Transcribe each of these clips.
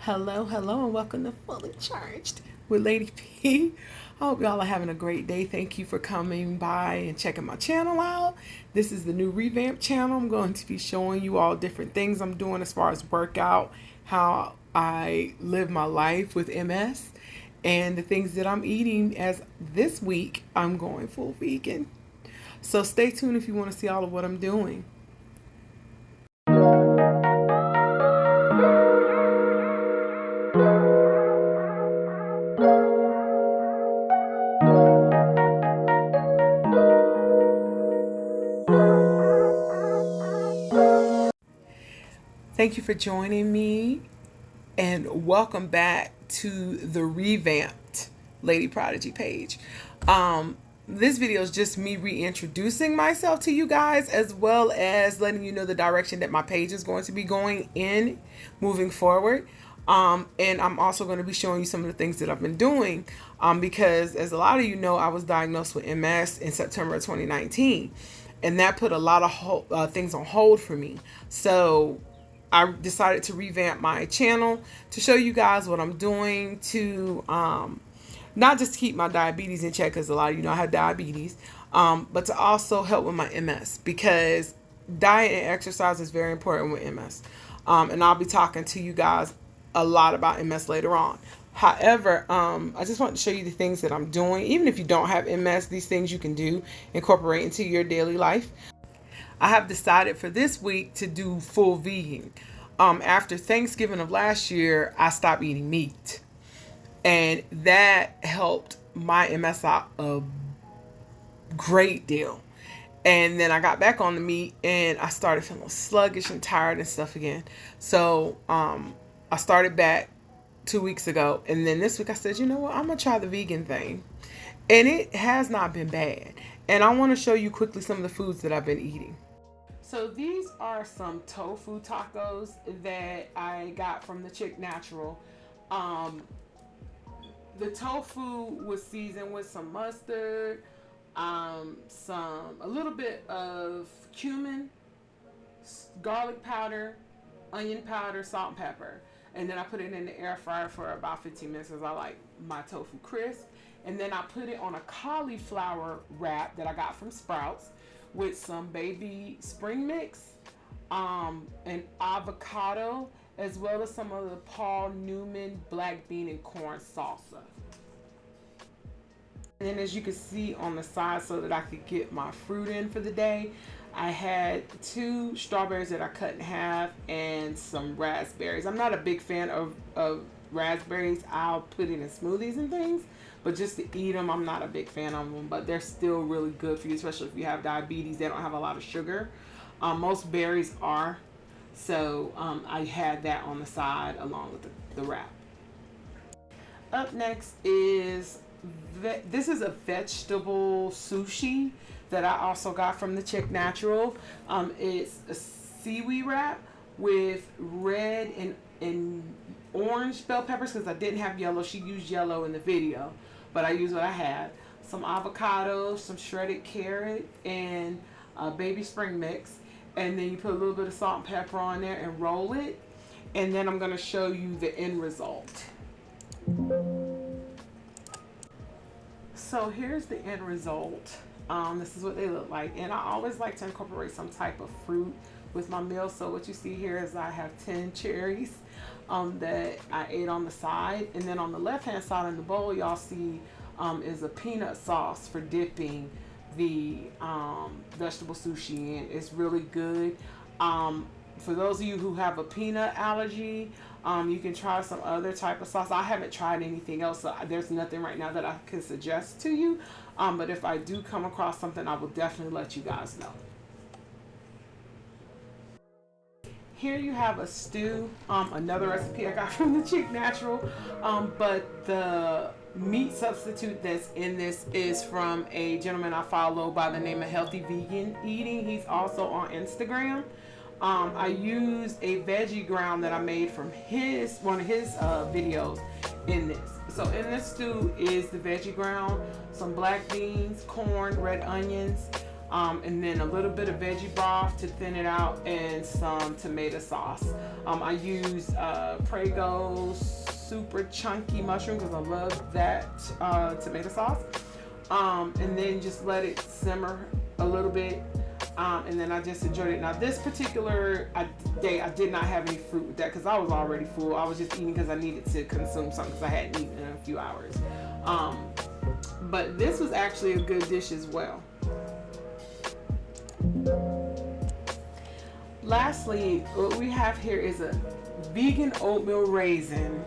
Hello, and welcome to Fully Charged with Lady P. I hope y'all are having a great day. Thank you for coming by and checking my channel out. This is the new revamped channel. I'm going to be showing you all different things I'm doing as far as workout, how I live my life with MS, and the things that I'm eating. As this week, I'm going full vegan. So stay tuned if you want to see all of what I'm doing. Thank you for joining me, and welcome back to the revamped Lady Prodigy page. This video is just me reintroducing myself to you guys, as well as letting you know the direction that my page is going to be going in moving forward. And I'm also going to be showing you some of the things that I've been doing, because as a lot of you know, I was diagnosed with MS in September of 2019, and that put a lot of things on hold for me. So I decided to revamp my channel to show you guys what I'm doing to not just keep my diabetes in check, because a lot of you know I have diabetes, but to also help with my MS, because diet and exercise is very important with MS. And I'll be talking to you guys a lot about MS later on. However, I just want to show you the things that I'm doing. Even if you don't have MS, these things you can do, incorporate into your daily life. I have decided for this week to do full vegan. After Thanksgiving of last year, I stopped eating meat, and that helped my MS out a great deal. And then I got back on the meat, and I started feeling sluggish and tired and stuff again. So I started back 2 weeks ago, and then this week I said, you know what, I'm gonna try the vegan thing, and it has not been bad. And I want to show you quickly some of the foods that I've been eating. So these are some tofu tacos that I got from the Chic Natural. The tofu was seasoned with some mustard, a little bit of cumin, garlic powder, onion powder, salt and pepper. And then I put it in the air fryer for about 15 minutes, because I like my tofu crisp. And then I put it on a cauliflower wrap that I got from Sprouts with some baby spring mix, and avocado, as well as some of the Paul Newman black bean and corn salsa. And then, as you can see on the side, so that I could get my fruit in for the day, I had 2 strawberries that I cut in half and some raspberries. I'm not a big fan of raspberries. I'll put it in smoothies and things, but just to eat them, I'm not a big fan of them. But they're still really good for you, especially if you have diabetes. They don't have a lot of sugar. Most berries are. So I had that on the side along with the wrap. Up next is, this is a vegetable sushi that I also got from the Chic Natural. It's a seaweed wrap with red and orange bell peppers, because I didn't have yellow. She used yellow in the video, but I used what I had. Some avocados, some shredded carrot, and baby spring mix. And then you put a little bit of salt and pepper on there and roll it. And then I'm going to show you the end result. So here's the end result. This is what they look like. And I always like to incorporate some type of fruit with my meal. So what you see here is I have 10 cherries that I ate on the side. And then on the left hand side in the bowl, y'all see is a peanut sauce for dipping the vegetable sushi in. It's really good. For those of you who have a peanut allergy, you can try some other type of sauce. I haven't tried anything else, so there's nothing right now that I can suggest to you. But if I do come across something, I will definitely let you guys know. Here you have a stew, another recipe I got from the Chic Natural, but the meat substitute that's in this is from a gentleman I follow by the name of Healthy Vegan Eating. He's also on Instagram. I used a veggie ground that I made from one of his videos in this. So in this stew is the veggie ground, some black beans, corn, red onions, and then a little bit of veggie broth to thin it out, and some tomato sauce. I use Prego super chunky mushroom because I love that tomato sauce. And then just let it simmer a little bit. And then I just enjoyed it. Now this particular day, I did not have any fruit with that because I was already full. I was just eating because I needed to consume something because I hadn't eaten in a few hours. But this was actually a good dish as well. Lastly, what we have here is a vegan oatmeal raisin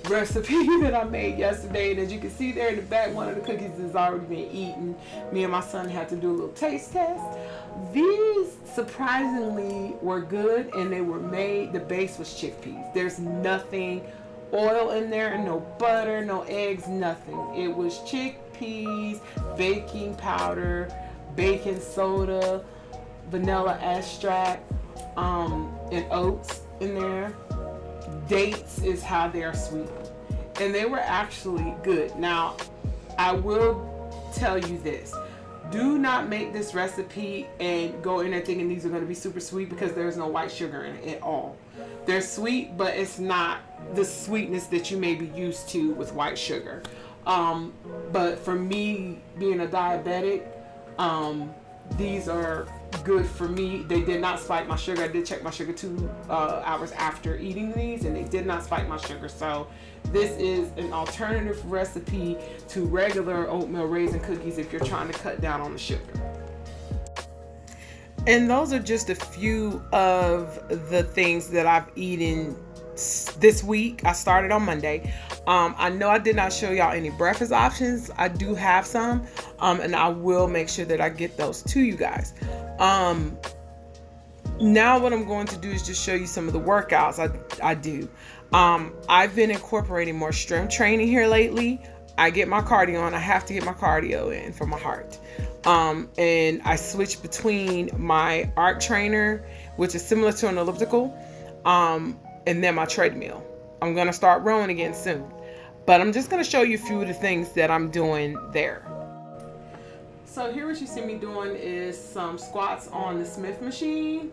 recipe that I made yesterday. And as you can see there in the back, one of the cookies has already been eaten. Me and my son had to do a little taste test. These surprisingly were good, and they were made, the base was chickpeas. There's nothing oil in there, no butter, no eggs, nothing. It was chickpeas, baking powder, baking soda, vanilla extract, and oats in there. Dates is how they are sweetened, and they were actually good. Now, I will tell you this. Do not make this recipe and go in there thinking these are going to be super sweet, because there's no white sugar in it at all. They're sweet, but it's not the sweetness that you may be used to with white sugar. But for me, being a diabetic, these are good for me. They did not spike my sugar. I did check my sugar 2 hours after eating these, and they did not spike my sugar. So this is an alternative recipe to regular oatmeal raisin cookies if you're trying to cut down on the sugar. And those are just a few of the things that I've eaten this week. I started on Monday. I know I did not show y'all any breakfast options. I do have some, and I will make sure that I get those to you guys. Now what I'm going to do is just show you some of the workouts I do. I've been incorporating more strength training here lately. I get my cardio on. I have to get my cardio in for my heart. And I switch between my arc trainer, which is similar to an elliptical, and then my treadmill. I'm going to start rowing again soon. But I'm just going to show you a few of the things that I'm doing there. So here what you see me doing is some squats on the Smith machine.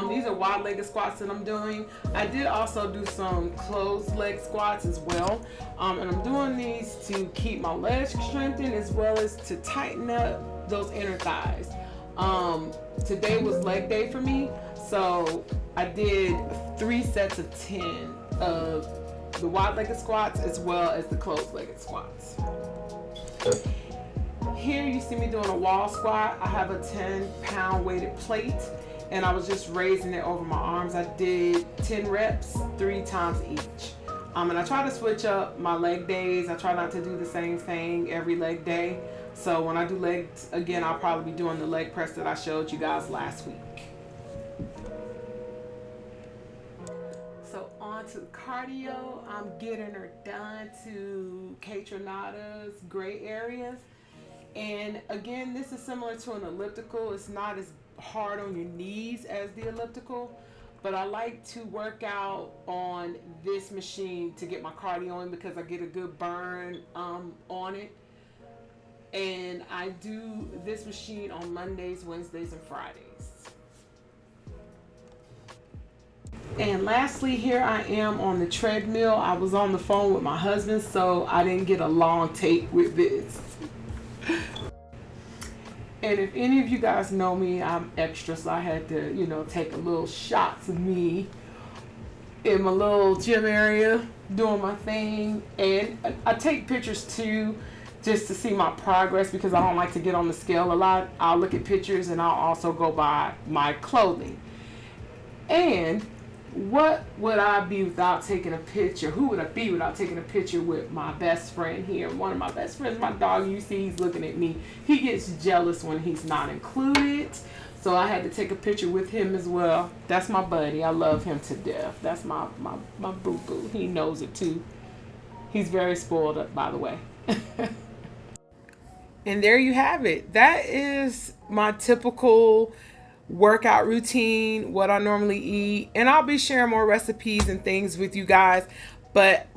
These are wide-legged squats that I'm doing. I did also do some closed leg squats as well. And I'm doing these to keep my legs strengthened as well as to tighten up those inner thighs. Today was leg day for me, so I did 3 sets of 10 of the wide-legged squats as well as the closed-legged squats. Here you see me doing a wall squat. I have a 10-pound weighted plate, and I was just raising it over my arms. I did 10 reps 3 times each. And I try to switch up my leg days. I try not to do the same thing every leg day. So when I do legs again, I'll probably be doing the leg press that I showed you guys last week. So on to cardio. I'm getting her done to Catronata's gray areas. And again, this is similar to an elliptical. It's not as hard on your knees as the elliptical, but I like to work out on this machine to get my cardio in because I get a good burn on it. And I do this machine on Mondays, Wednesdays, and Fridays. And lastly, here I am on the treadmill. I was on the phone with my husband, so I didn't get a long take with this. And if any of you guys know me, I'm extra, so I had to, take a little shots of me in my little gym area doing my thing. And I take pictures too, just to see my progress, because I don't like to get on the scale a lot. I'll look at pictures, and I'll also go by my clothing. And what would I be without taking a picture? Who would I be without taking a picture with my best friend here? One of my best friends, my dog, you see he's looking at me. He gets jealous when he's not included. So I had to take a picture with him as well. That's my buddy. I love him to death. That's my boo-boo. He knows it too. He's very spoiled up, by the way. And there you have it. That is my typical workout routine, what I normally eat, and I'll be sharing more recipes and things with you guys. But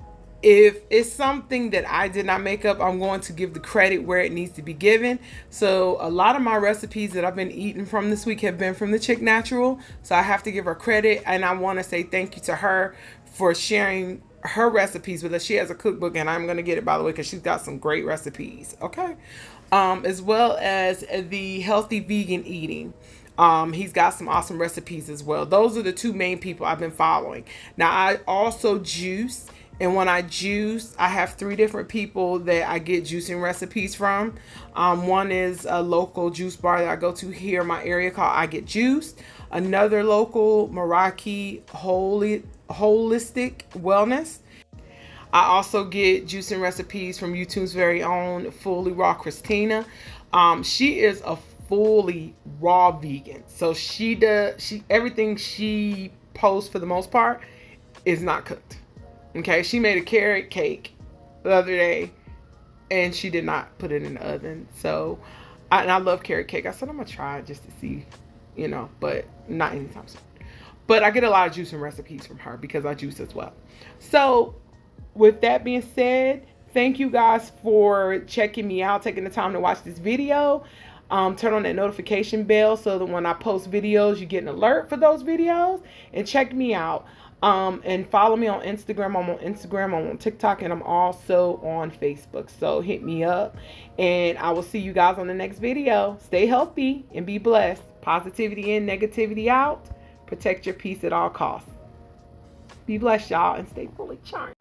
if it's something that I did not make up, I'm going to give the credit where it needs to be given. So a lot of my recipes that I've been eating from this week have been from the Chic Natural. So I have to give her credit, and I want to say thank you to her for sharing her recipes with us. She has a cookbook, and I'm going to get it, by the way, because she's got some great recipes. Okay. As well as the healthy vegan eating. He's got some awesome recipes as well. Those are the two main people I've been following. Now, I also juice. And when I juice, I have 3 different people that I get juicing recipes from. One is a local juice bar that I go to here in my area called I Get Juiced. Another local, Meraki Holistic Wellness. I also get juicing recipes from YouTube's very own Fully Raw Kristina. She is a fully raw vegan. So everything she posts for the most part is not cooked. Okay, she made a carrot cake the other day, and she did not put it in the oven. So, I love carrot cake. I said I'm gonna try it just to see, but not anytime soon. But I get a lot of juicing recipes from her because I juice as well. So, with that being said, thank you guys for checking me out, taking the time to watch this video. Turn on that notification bell so that when I post videos, you get an alert for those videos. And check me out. And follow me on Instagram. I'm on Instagram, I'm on TikTok, and I'm also on Facebook. So hit me up, and I will see you guys on the next video. Stay healthy and be blessed. Positivity in, negativity out. Protect your peace at all costs. Be blessed, y'all, and stay fully charged.